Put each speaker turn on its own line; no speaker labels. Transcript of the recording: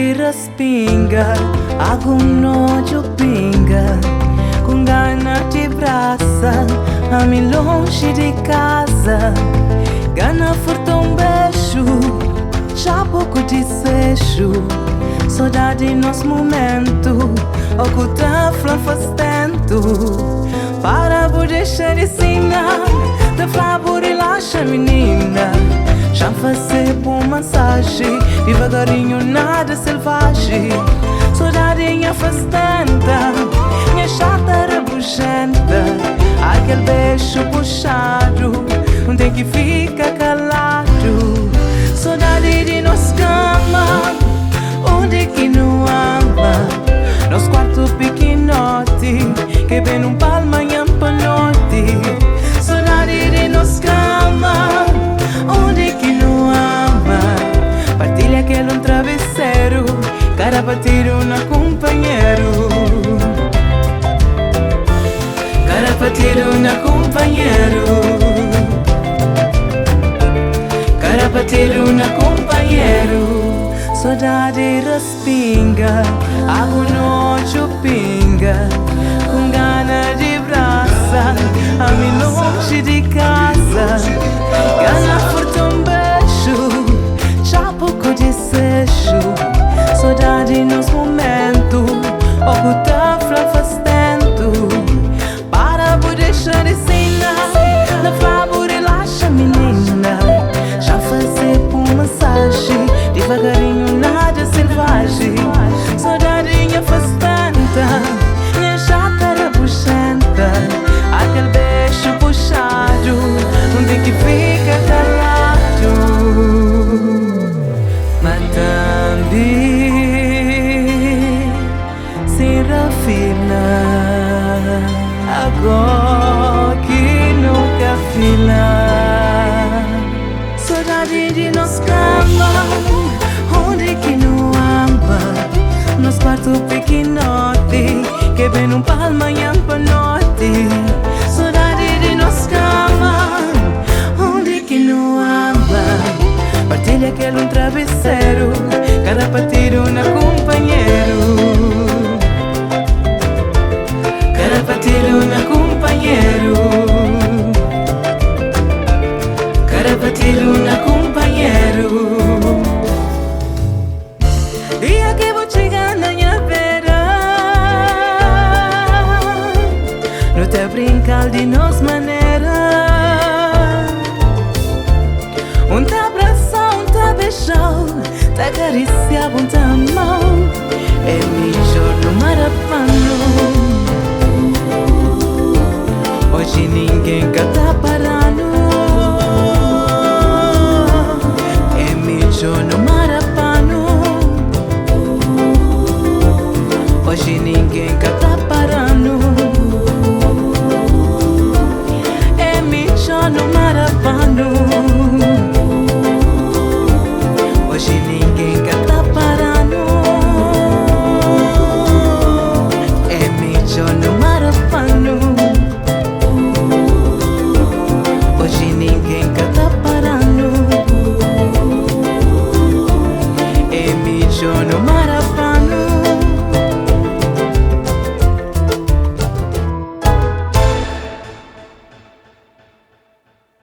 Saudade respinga, algum nojo pinga, com gana de braça, a mim longe de casa. Gana furta um beijo, já pouco desejo. Saudade nos momento, oculta flor faz tento. Para por deixar de ensinar, de falar por relaxa menina. Já fazer por massagem, devagarinho nada selvagem. Saudadinha faz tanta, minha chata rabugenta. Aquele beijo puxado, não tem que ficar calado. Saudade de nos cama, onde que não ama. Nos quartos pequenote, que vem num palma e panote. Saudade de nos cama, onde que não ama. Partilha aquele um travesseiro, cara batido na companheiro. Cara batido na companheiro. Cara batido na companheiro. Saudade respinga, água nojo pinga, com gana de braça, a mim longe de casa. Gana furta um beijo, já pouco desejo. Saudade nos momentos, oculta flor faz tento. Para por deixar de ensinar, na favor relaxa menina. Já fazer por massagem, devagarinho nada selvagem. Saudadinha faz tanta, minha chata rabugenta. Aquele beijo puxado, não tem que ficar calado. Mas também se refina, agora que nunca fila. Saudade de nos cama, onde que não ama. Nos quartos pequenote, que vem num palma e panote. Saudade de nos cama, onde que não ama. Partilha aquele um travesseiro, cada partido na companheiro. Cada partido na companheiro. Cada partido na companheiro. Dia que vou chegar na minha beira, não te brincar de nos maneira. Um te abraçar, um te beijar, te acariciar, um te amar. É melhor no marapano. Hoje ninguém canta parando. É melhor no marapano. Hoje ninguém canta parando. É melhor no marapano. Hoje ninguém canta parando. É melhor no marapano. Hoje ninguém canta parando. É melhor no marapano.